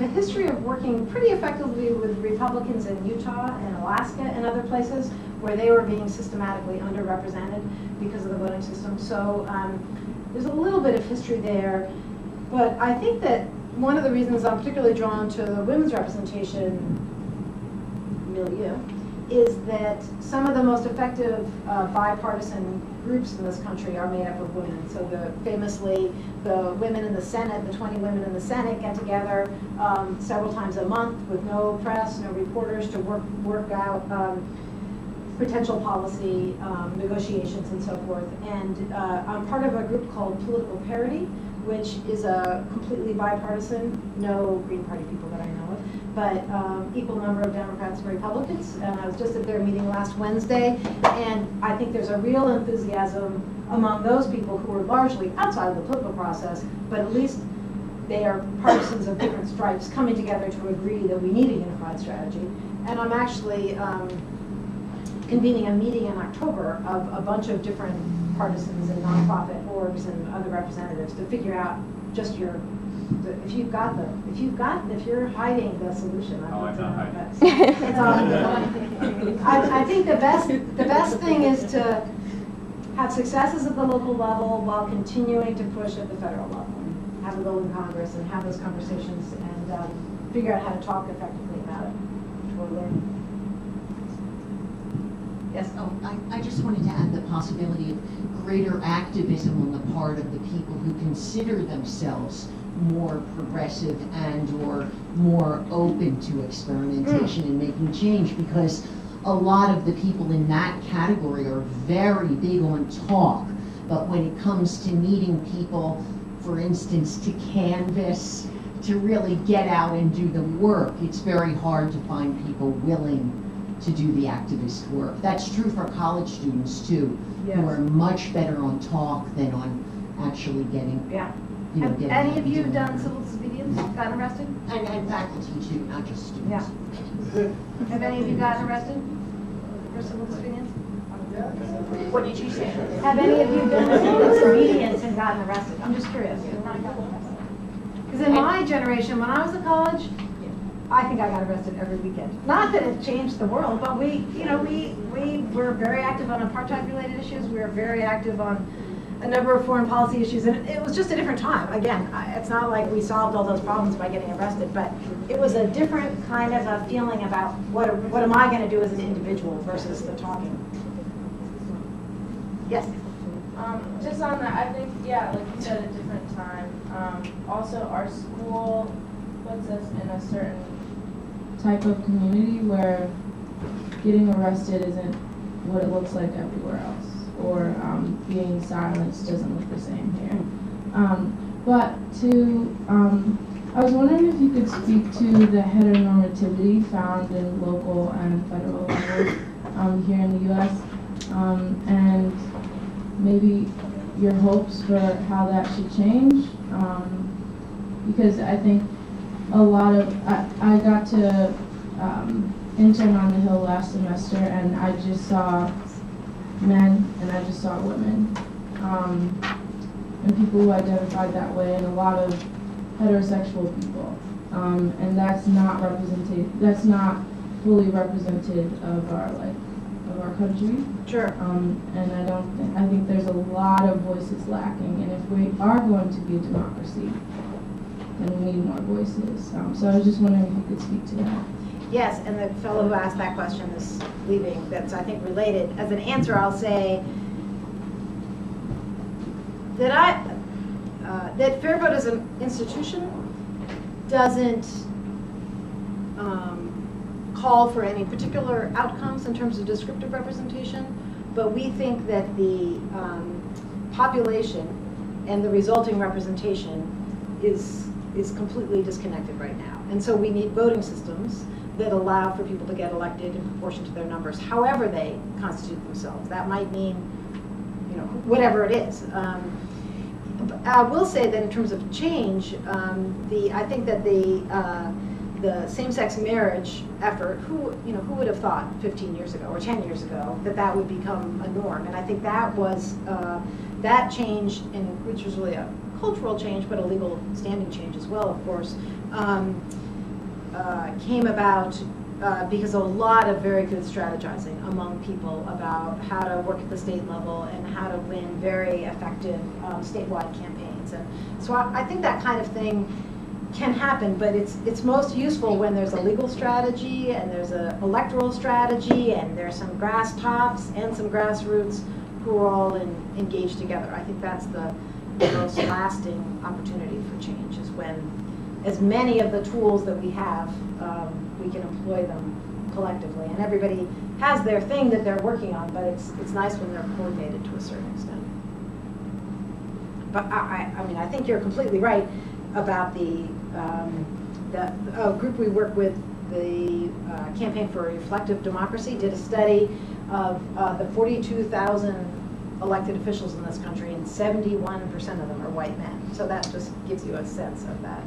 history of working pretty effectively with Republicans in Utah and Alaska and other places where they were being systematically underrepresented because of the voting system. So there's a little bit of history there, but I think that one of the reasons I'm particularly drawn to the women's representation milieu is that some of the most effective bipartisan groups in this country are made up of women. So famously, the women in the Senate, the 20 women in the Senate get together several times a month with no press, no reporters to work out potential policy negotiations and so forth. And I'm part of a group called Political Parity, which is a completely bipartisan, no Green Party people that I know of, but equal number of Democrats and Republicans. And I was just at their meeting last Wednesday, and I think there's a real enthusiasm among those people who are largely outside of the political process, but at least they are partisans of different stripes coming together to agree that we need a unified strategy. And I'm actually convening a meeting in October of a bunch of different partisans and nonprofit orgs and other representatives to figure out just if you're hiding the solution. I'm not hiding. I think the best thing is to have successes at the local level while continuing to push at the federal level. Have a bill in Congress and have those conversations and figure out how to talk effectively about it. Yes. Oh, I just wanted to add the possibility of greater activism on the part of the people who consider themselves more progressive and or more open to experimentation and making change, because a lot of the people in that category are very big on talk, but when it comes to meeting people, for instance, to canvass, to really get out and do the work, it's very hard to find people willing to do the activist work. That's true for college students too, yes, who are much better on talk than on actually getting. Yeah. Have any of you done civil disobedience, gotten arrested? And faculty too, not just students. Yeah. Have any of you gotten arrested for civil disobedience? What did you say? Have any of you done civil disobedience and gotten arrested? I'm just curious. Because in my generation, when I was at college, I think I got arrested every weekend. Not that it changed the world, but we were very active on apartheid-related issues. We were very active on a number of foreign policy issues, and it was just a different time. Again, it's not like we solved all those problems by getting arrested, but it was a different kind of a feeling about what am I going to do as an individual versus the talking. Yes? Just on that, I think, yeah, like you said, a different time. Also, our school puts us in a certain type of community where getting arrested isn't what it looks like everywhere else, or being silenced doesn't look the same here. But I was wondering if you could speak to the heteronormativity found in local and federal levels here in the U.S. And maybe your hopes for how that should change. Because I think a lot of, I got to intern on the Hill last semester, and I just saw men and I just saw women. And people who identified that way, and a lot of heterosexual people. And that's not represented, that's not fully represented of our country. Sure. And I think there's a lot of voices lacking, and if we are going to be a democracy, then we need more voices. So I was just wondering if you could speak to that. Yes, and the fellow who asked that question is leaving. That's, I think, related. As an answer, I'll say that that FairVote as an institution doesn't call for any particular outcomes in terms of descriptive representation, but we think that the population and the resulting representation is completely disconnected right now. And so we need voting systems that allow for people to get elected in proportion to their numbers, however they constitute themselves. That might mean, whatever it is. I will say that in terms of change, I think that the same-sex marriage effort, who would have thought 15 years ago or 10 years ago that would become a norm? And I think that was that change, which was really a cultural change, but a legal standing change as well, of course, came about because of a lot of very good strategizing among people about how to work at the state level and how to win very effective statewide campaigns. And so I think that kind of thing can happen, but it's most useful when there's a legal strategy and there's an electoral strategy and there's some grass tops and some grassroots who are all engaged together. I think that's the most lasting opportunity for change, is when as many of the tools that we have, we can employ them collectively. And everybody has their thing that they're working on, but it's nice when they're coordinated to a certain extent. But I mean, I think you're completely right about the group we work with, the Campaign for Reflective Democracy, did a study of the 42,000 elected officials in this country, and 71% of them are white men. So that just gives you a sense of that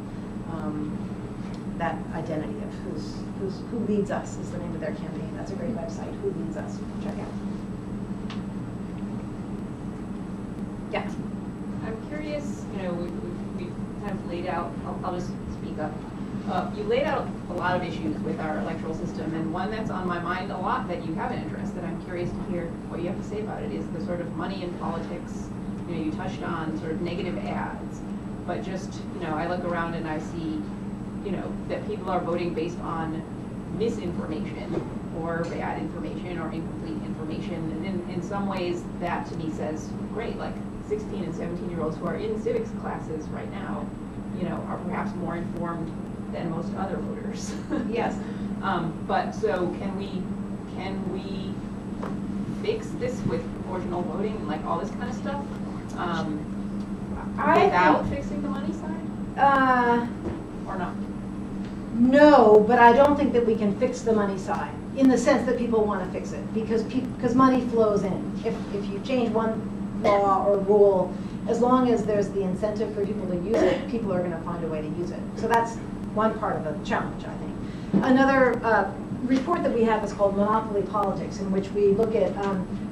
that identity of who leads us is the name of their campaign. That's a great website, Who Leads Us. Check out. Yeah. I'm curious. We kind of laid out. I'll just speak up. You laid out a lot of issues with our electoral system, and one that's on my mind a lot that you haven't addressed, that I'm curious to hear what you have to say about it, is the sort of money in politics. You touched on sort of negative ads, but just, I look around and I see, that people are voting based on misinformation or bad information or incomplete information, and in some ways that to me says, great, like 16 and 17-year-olds who are in civics classes right now, are perhaps more informed than most other voters. Yes. But so can we fix this with proportional voting and like all this kind of stuff without fixing the money side? Or not? No, but I don't think that we can fix the money side in the sense that people want to fix it, because money flows in. If you change one law or rule, as long as there's the incentive for people to use it, people are going to find a way to use it. So that's one part of the challenge, I think. Another report that we have is called Monopoly Politics, in which we look at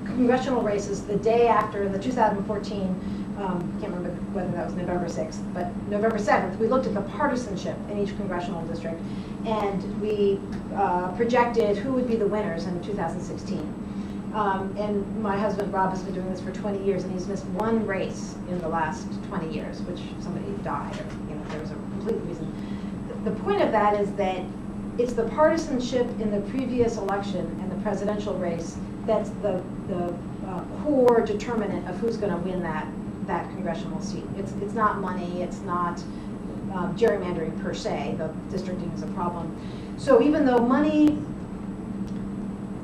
congressional races the day after the 2014, I can't remember whether that was November 6th, but November 7th, we looked at the partisanship in each congressional district, and we projected who would be the winners in 2016. And my husband, Rob, has been doing this for 20 years, and he's missed one race in the last 20 years, which somebody died, or there was a complete reason. The point of that is that it's the partisanship in the previous election and the presidential race that's the core determinant of who's going to win that congressional seat. It's not money, it's not gerrymandering per se. The districting is a problem. So even though money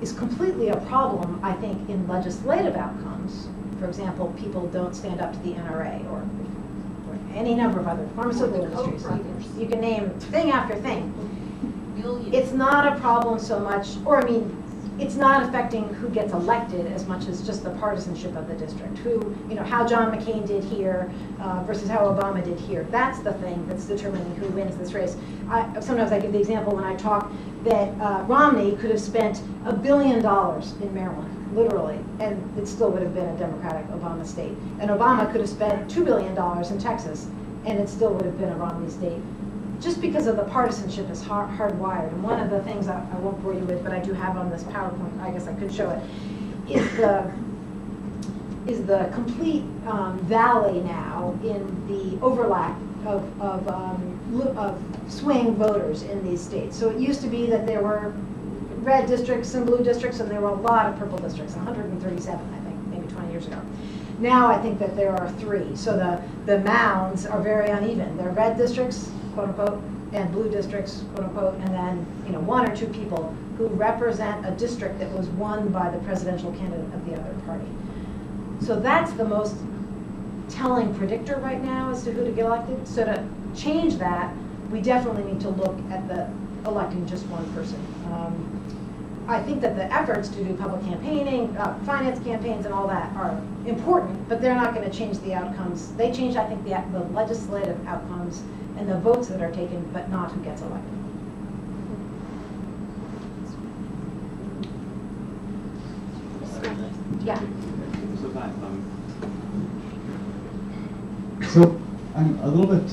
is completely a problem, I think, in legislative outcomes, for example, people don't stand up to the NRA or any number of other pharmaceutical Or the Coke industries. writers. You can name thing after thing. Millions. It's not a problem so much, or I mean, it's not affecting who gets elected as much as just the partisanship of the district. Who, you know, how John McCain did here versus how Obama did here. That's the thing that's determining who wins this race. Sometimes I give the example when I talk that Romney could have spent $1 billion in Maryland, literally, and it still would have been a Democratic Obama state. And Obama could have spent $2 billion in Texas, and it still would have been a Romney state. Just because of the partisanship is hardwired. And one of the things I won't bore you with, but I do have on this PowerPoint, I guess I could show it, is the complete valley now in the overlap of swing voters in these states. So it used to be that there were red districts and blue districts, and there were a lot of purple districts, 137, I think, maybe 20 years ago. Now I think that there are 3. So the mounds are very uneven. There are red districts, quote unquote, and blue districts, quote unquote, and then 1 or 2 people who represent a district that was won by the presidential candidate of the other party. So that's the most telling predictor right now as to who to get elected. So to change that, we definitely need to look at the electing just one person. I think that the efforts to do public campaigning, finance campaigns and all that are important, but they're not going to change the outcomes. They change, I think, the legislative outcomes and the votes that are taken, but not who gets elected. Yeah. So I'm a little bit.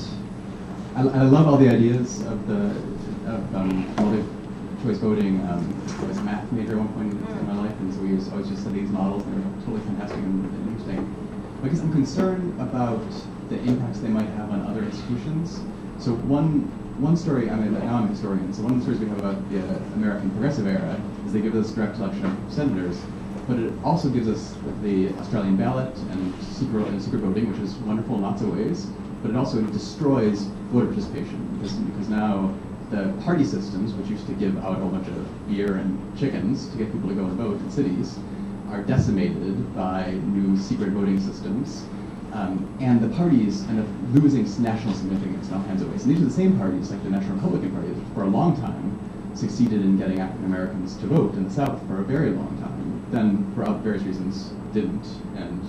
I love all the ideas of multi-choice voting. I was a math major at one point in my life, and so we always just study these models, and they were totally fantastic and interesting. But I guess I'm concerned about the impacts they might have on other institutions. So one story, I mean, now I'm a historian, so one of the stories we have about the American progressive era is they give us direct election of senators, but it also gives us the Australian ballot and secret voting, which is wonderful in lots of ways, but it also destroys voter participation because now the party systems, which used to give out a whole bunch of beer and chickens to get people to go and vote in cities, are decimated by new secret voting systems. And the parties end up losing national significance in all kinds of ways. And these are the same parties, like the National Republican Party, that for a long time succeeded in getting African Americans to vote in the South for a very long time. Then, for various reasons, didn't, and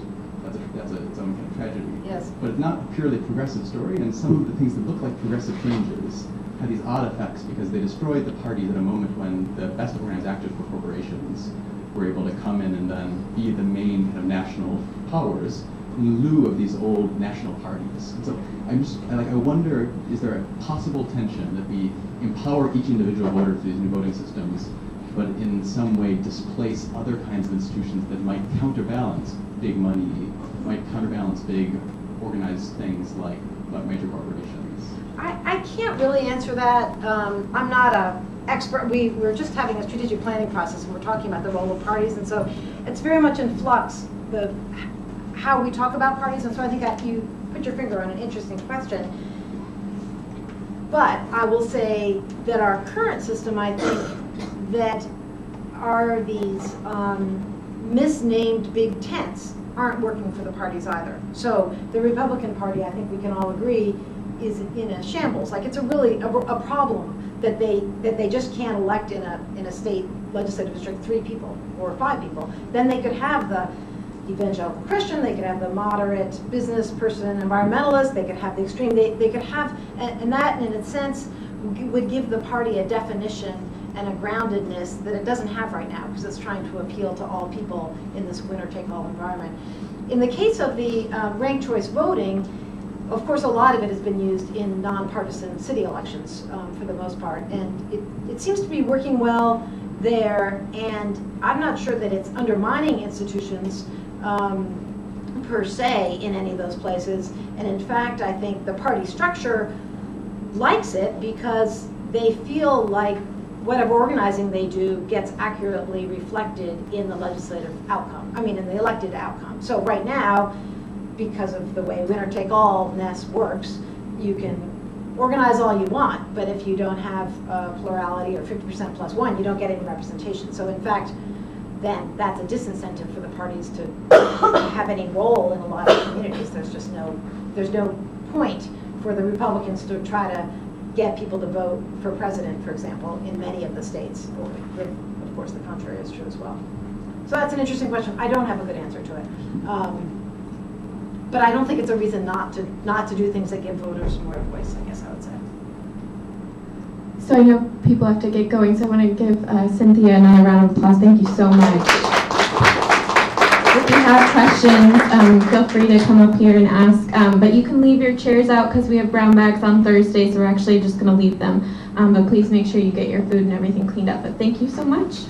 that's its own kind of tragedy. Yes. But it's not a purely progressive story, and some of the things that look like progressive changes had these odd effects because they destroyed the parties at a moment when the best organized actors were corporations were able to come in and then be the main kind of national powers in lieu of these old national parties. And so I wonder, is there a possible tension that we empower each individual voter through these new voting systems, but in some way displace other kinds of institutions that might counterbalance big money, might counterbalance big organized things like major corporations? I can't really answer that. I'm not an expert. We're just having a strategic planning process, and we're talking about the role of parties, and so it's very much in flux, how we talk about parties, and so I think you put your finger on an interesting question. But I will say that our current system, I think, that are these misnamed big tents aren't working for the parties either. So the Republican Party, I think we can all agree, is in a shambles. Like, it's really a problem that they just can't elect in a state legislative district 3 people or 5 people. Then they could have the evangelical Christian, they could have the moderate business person, environmentalist, they could have the extreme, they could have, and that in a sense would give the party a definition and a groundedness that it doesn't have right now because it's trying to appeal to all people in this winner-take-all environment. In the case of the ranked choice voting, of course, a lot of it has been used in nonpartisan city elections for the most part, and it seems to be working well there, and I'm not sure that it's undermining institutions per se in any of those places, and in fact, I think the party structure likes it because they feel like whatever organizing they do gets accurately reflected in the legislative outcome, in the elected outcome. So right now, because of the way winner-take-all-ness works, you can organize all you want, but if you don't have plurality or 50% plus 1, you don't get any representation. So in fact, then that's a disincentive for the parties to have any role in a lot of communities. There's no point for the Republicans to try to get people to vote for president, for example, in many of the states. Or if, of course, the contrary is true as well. So that's an interesting question. I don't have a good answer to it. But I don't think it's a reason not to do things that give voters more voice, I guess I would say. So I know people have to get going, so I want to give Cynthia another round of applause. Thank you so much. If you have questions, feel free to come up here and ask. But you can leave your chairs out because we have brown bags on Thursday, so we're actually just going to leave them. But please make sure you get your food and everything cleaned up. But thank you so much.